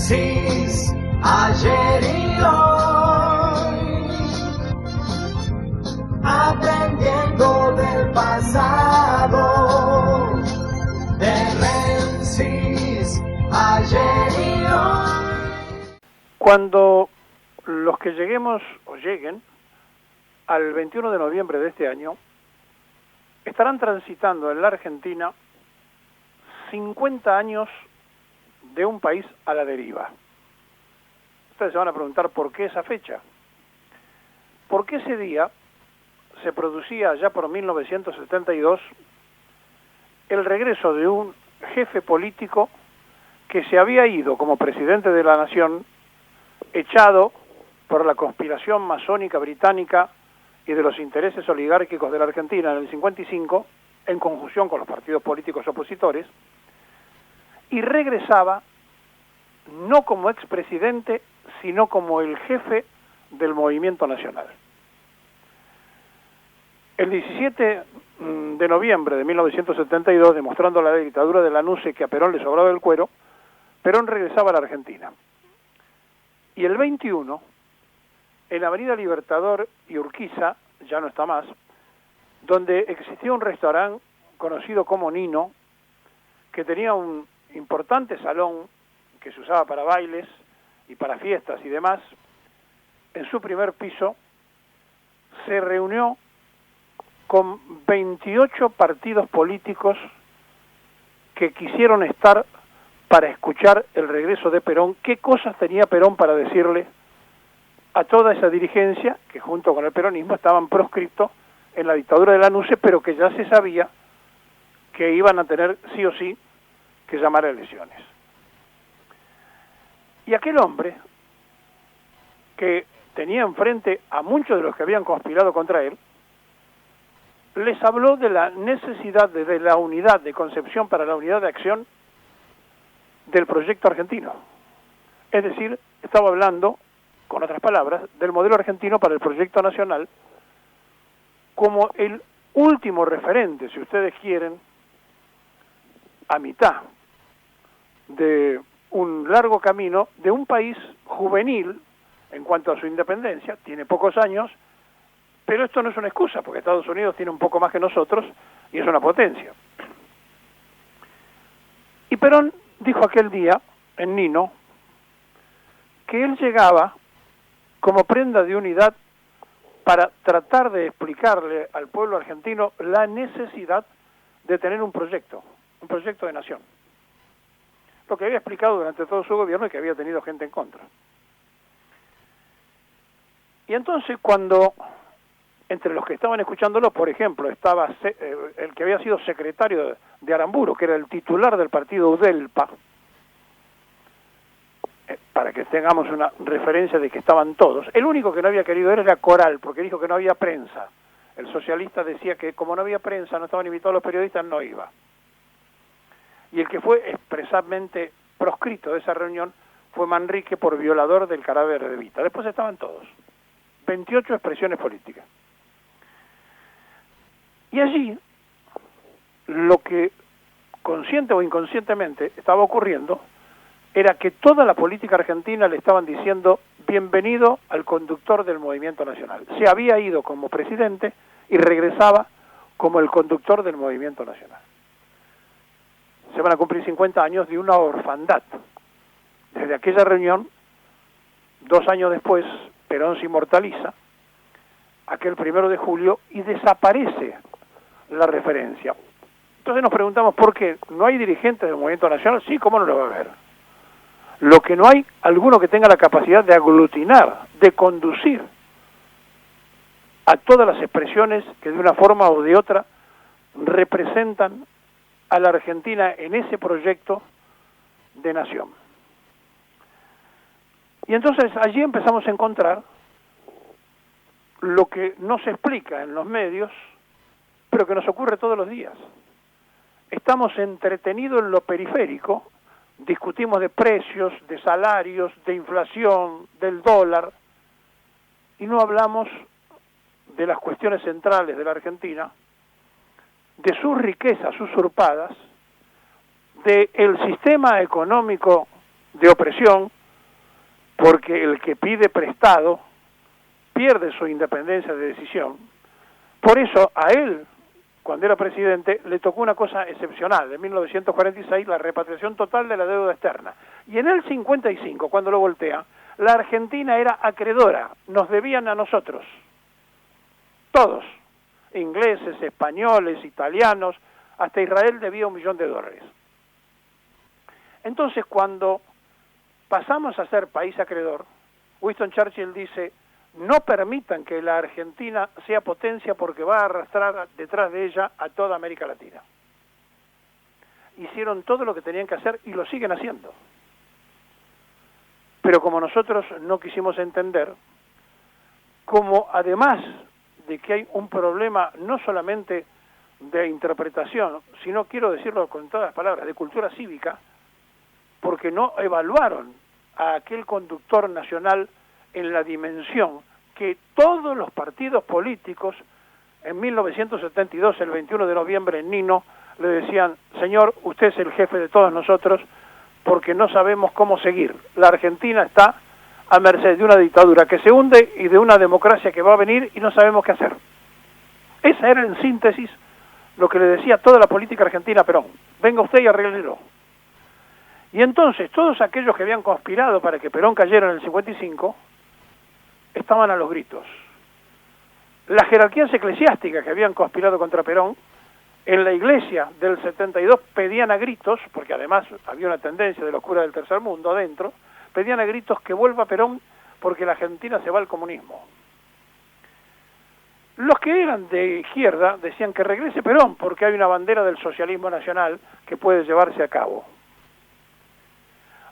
Rensis, ayer y hoy, aprendiendo del pasado. De Rensis, ayer y hoy. Cuando los que lleguemos o lleguen al 21 de noviembre de este año, estarán transitando en la Argentina 50 años de un país a la deriva. Ustedes se van a preguntar por qué esa fecha. Porque ese día se producía ya por 1972 el regreso de un jefe político que se había ido como presidente de la nación, echado por la conspiración masónica británica y de los intereses oligárquicos de la Argentina en el 55, en conjunción con los partidos políticos opositores, y regresaba no como expresidente, sino como el jefe del movimiento nacional. El 17 de noviembre de 1972, demostrando la dictadura de Lanuse que a Perón le sobraba el cuero, Perón regresaba a la Argentina. Y el 21, en la Avenida Libertador y Urquiza, ya no está más, donde existía un restaurante conocido como Nino, que tenía un importante salón que se usaba para bailes y para fiestas y demás, en su primer piso se reunió con 28 partidos políticos que quisieron estar para escuchar el regreso de Perón. ¿Qué cosas tenía Perón para decirle a toda esa dirigencia que junto con el peronismo estaban proscriptos en la dictadura de Lanuse, pero que ya se sabía que iban a tener sí o sí que llamar a elecciones? Y aquel hombre, que tenía enfrente a muchos de los que habían conspirado contra él, les habló de la necesidad de la unidad de concepción para la unidad de acción del proyecto argentino. Es decir, estaba hablando, con otras palabras, del modelo argentino para el proyecto nacional como el último referente, si ustedes quieren, a mitad de un largo camino de un país juvenil en cuanto a su independencia, tiene pocos años, pero esto no es una excusa, porque Estados Unidos tiene un poco más que nosotros y es una potencia. Y Perón dijo aquel día, en Nino, que él llegaba como prenda de unidad para tratar de explicarle al pueblo argentino la necesidad de tener un proyecto de nación. Lo que había explicado durante todo su gobierno y que había tenido gente en contra. Y entonces cuando, entre los que estaban escuchándolo, por ejemplo, estaba el que había sido secretario de Aramburu, que era el titular del partido UDELPA, para que tengamos una referencia de que estaban todos. El único que no había querido ir era Coral, porque dijo que no había prensa. El socialista decía que como no había prensa, no estaban invitados los periodistas, no iba. Y el que fue expresamente proscrito de esa reunión fue Manrique por violador del cadáver de Evita. Después estaban todos. 28 expresiones políticas. Y allí, lo que consciente o inconscientemente estaba ocurriendo era que toda la política argentina le estaban diciendo bienvenido al conductor del movimiento nacional. Se había ido como presidente y regresaba como el conductor del movimiento nacional. Se van a cumplir 50 años de una orfandad. Desde aquella reunión, 2 años después, Perón se inmortaliza, aquel 1 de julio, y desaparece la referencia. Entonces nos preguntamos por qué. ¿No hay dirigentes del movimiento nacional? Sí, ¿cómo no lo va a haber? Lo que no hay, alguno que tenga la capacidad de aglutinar, de conducir a todas las expresiones que de una forma o de otra representan a la Argentina en ese proyecto de nación. Y entonces allí empezamos a encontrar lo que no se explica en los medios, pero que nos ocurre todos los días. Estamos entretenidos en lo periférico, discutimos de precios, de salarios, de inflación, del dólar, y no hablamos de las cuestiones centrales de la Argentina, de sus riquezas usurpadas, del sistema económico de opresión porque el que pide prestado pierde su independencia de decisión. Por eso a él, cuando era presidente, le tocó una cosa excepcional. En 1946, la repatriación total de la deuda externa. Y en el 55, cuando lo voltea, la Argentina era acreedora, nos debían a nosotros. Todos, ingleses, españoles, italianos, hasta Israel debía $1 millón. Entonces, cuando pasamos a ser país acreedor, Winston Churchill dice: no permitan que la Argentina sea potencia porque va a arrastrar detrás de ella a toda América Latina. Hicieron todo lo que tenían que hacer y lo siguen haciendo. Pero como nosotros no quisimos entender, como además de que hay un problema no solamente de interpretación, sino, quiero decirlo con todas las palabras, de cultura cívica, porque no evaluaron a aquel conductor nacional en la dimensión que todos los partidos políticos en 1972, el 21 de noviembre, en Nino, le decían: señor, usted es el jefe de todos nosotros porque no sabemos cómo seguir. La Argentina está a merced de una dictadura que se hunde y de una democracia que va a venir y no sabemos qué hacer. Esa era, en síntesis, lo que le decía toda la política argentina a Perón: venga usted y arréglelo. Y entonces todos aquellos que habían conspirado para que Perón cayera en el 55 estaban a los gritos. Las jerarquías eclesiásticas que habían conspirado contra Perón en la iglesia del 72 pedían a gritos, porque además había una tendencia de los curas del tercer mundo adentro, pedían a gritos que vuelva Perón porque la Argentina se va al comunismo. Los que eran de izquierda decían que regrese Perón porque hay una bandera del socialismo nacional que puede llevarse a cabo.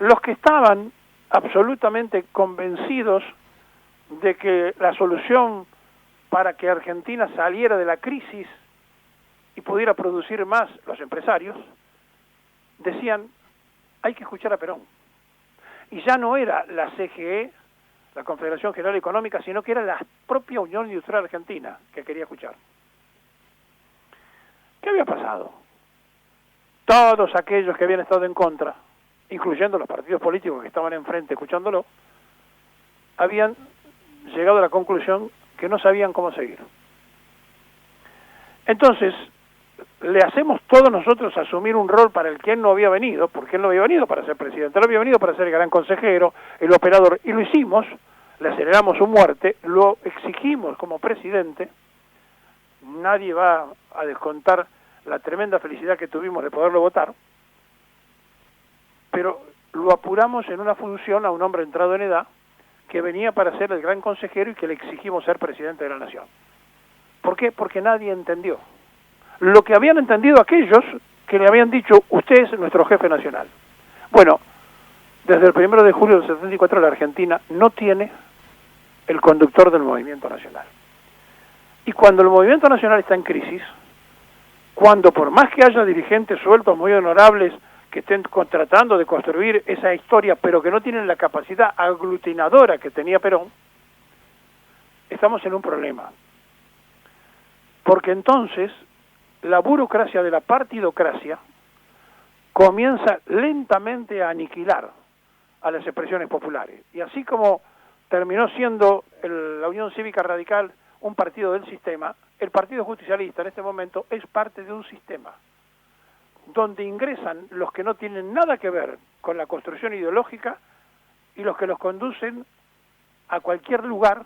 Los que estaban absolutamente convencidos de que la solución para que Argentina saliera de la crisis y pudiera producir más, los empresarios, decían: hay que escuchar a Perón. Y ya no era la CGE, la Confederación General Económica, sino que era la propia Unión Industrial Argentina que quería escuchar. ¿Qué había pasado? Todos aquellos que habían estado en contra, incluyendo los partidos políticos que estaban enfrente escuchándolo, habían llegado a la conclusión que no sabían cómo seguir. Entonces, le hacemos todos nosotros asumir un rol para el que él no había venido, porque él no había venido para ser presidente, él había venido para ser el gran consejero, el operador, y lo hicimos, le aceleramos su muerte, lo exigimos como presidente. Nadie va a descontar la tremenda felicidad que tuvimos de poderlo votar, pero lo apuramos en una función a un hombre entrado en edad que venía para ser el gran consejero y que le exigimos ser presidente de la nación. ¿Por qué? Porque nadie entendió lo que habían entendido aquellos que le habían dicho: usted es nuestro jefe nacional. Bueno, desde el 1 de julio del 74 la Argentina no tiene el conductor del movimiento nacional. Y cuando el movimiento nacional está en crisis, cuando por más que haya dirigentes sueltos muy honorables que estén tratando de construir esa historia, pero que no tienen la capacidad aglutinadora que tenía Perón, estamos en un problema. Porque entonces la burocracia de la partidocracia comienza lentamente a aniquilar a las expresiones populares. Y así como terminó siendo la Unión Cívica Radical un partido del sistema, el Partido Justicialista en este momento es parte de un sistema donde ingresan los que no tienen nada que ver con la construcción ideológica y los que los conducen a cualquier lugar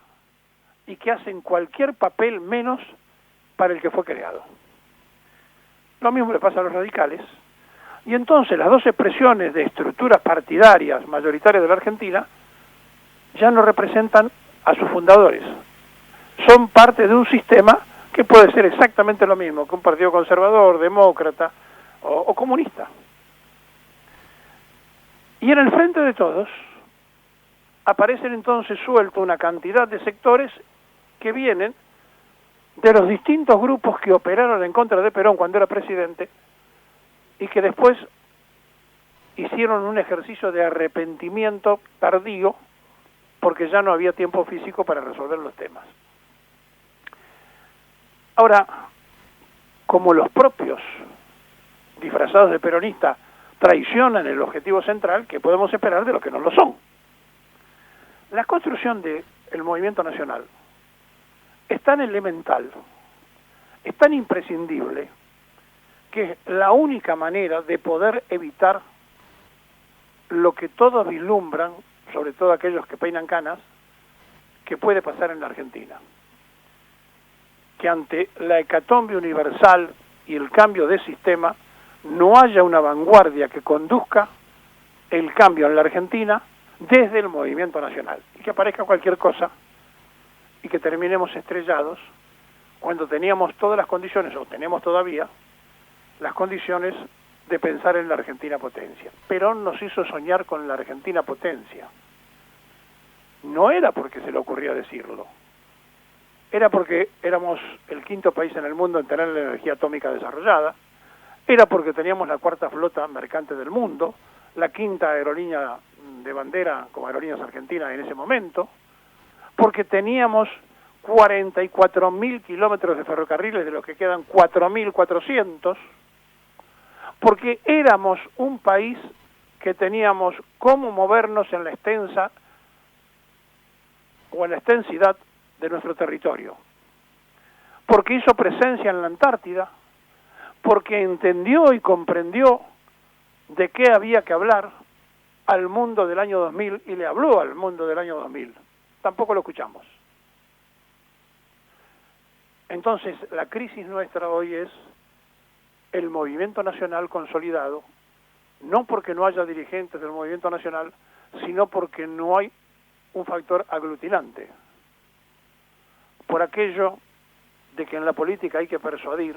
y que hacen cualquier papel menos para el que fue creado. Lo mismo le pasa a los radicales. Y entonces las dos expresiones de estructuras partidarias mayoritarias de la Argentina ya no representan a sus fundadores. Son parte de un sistema que puede ser exactamente lo mismo que un partido conservador, demócrata o comunista. Y en el frente de todos aparecen entonces sueltos una cantidad de sectores que vienen de los distintos grupos que operaron en contra de Perón cuando era presidente y que después hicieron un ejercicio de arrepentimiento tardío porque ya no había tiempo físico para resolver los temas. Ahora, como los propios disfrazados de peronistas traicionan el objetivo central, ¿qué podemos esperar de los que no lo son? La construcción del movimiento nacional es tan elemental, es tan imprescindible, que es la única manera de poder evitar lo que todos vislumbran, sobre todo aquellos que peinan canas, que puede pasar en la Argentina. Que ante la hecatombe universal y el cambio de sistema, no haya una vanguardia que conduzca el cambio en la Argentina desde el movimiento nacional, y que aparezca cualquier cosa y que terminemos estrellados cuando teníamos todas las condiciones, o tenemos todavía las condiciones de pensar en la Argentina potencia. Perón nos hizo soñar con la Argentina potencia. No era porque se le ocurría decirlo, era porque éramos el quinto país en el mundo en tener la energía atómica desarrollada, era porque teníamos la cuarta flota mercante del mundo, la quinta aerolínea de bandera como Aerolíneas Argentinas en ese momento, porque teníamos 44.000 kilómetros de ferrocarriles, de los que quedan 4.400, porque éramos un país que teníamos cómo movernos en la extensa o en la extensidad de nuestro territorio, porque hizo presencia en la Antártida, porque entendió y comprendió de qué había que hablar al mundo del año 2000 y le habló al mundo del año 2000. Tampoco lo escuchamos. Entonces, la crisis nuestra hoy es el movimiento nacional consolidado, no porque no haya dirigentes del movimiento nacional, sino porque no hay un factor aglutinante. Por aquello de que en la política hay que persuadir,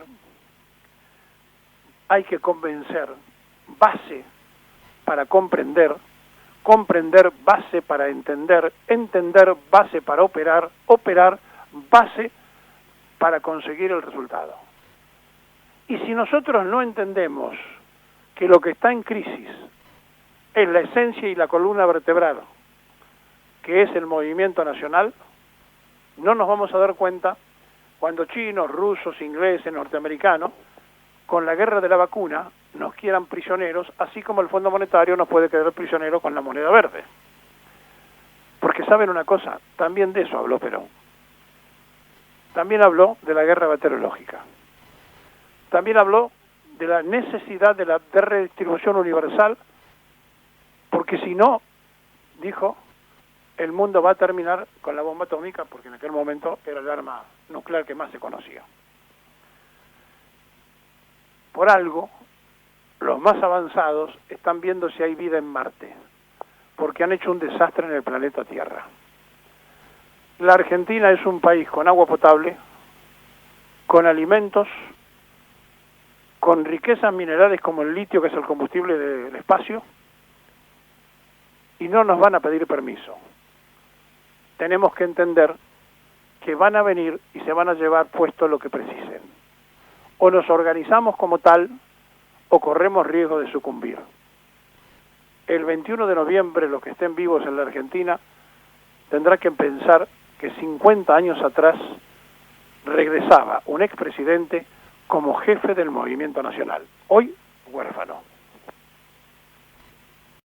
hay que convencer, base para comprender, comprender base para entender, entender base para operar, operar base para conseguir el resultado. Y si nosotros no entendemos que lo que está en crisis es la esencia y la columna vertebral, que es el movimiento nacional, no nos vamos a dar cuenta cuando chinos, rusos, ingleses, norteamericanos, con la guerra de la vacuna, nos quieran prisioneros, así como el Fondo Monetario nos puede quedar prisionero con la moneda verde. Porque saben una cosa, también de eso habló Perón. También habló de la guerra bacteriológica. También habló de la necesidad de la redistribución universal, porque si no, dijo, el mundo va a terminar con la bomba atómica, porque en aquel momento era el arma nuclear que más se conocía. Por algo, los más avanzados están viendo si hay vida en Marte, porque han hecho un desastre en el planeta Tierra. La Argentina es un país con agua potable, con alimentos, con riquezas minerales como el litio, que es el combustible del espacio, y no nos van a pedir permiso. Tenemos que entender que van a venir y se van a llevar puesto lo que precisen. O nos organizamos como tal, o corremos riesgo de sucumbir. El 21 de noviembre, los que estén vivos en la Argentina, tendrán que pensar que 50 años atrás regresaba un expresidente como jefe del movimiento nacional. Hoy, huérfano.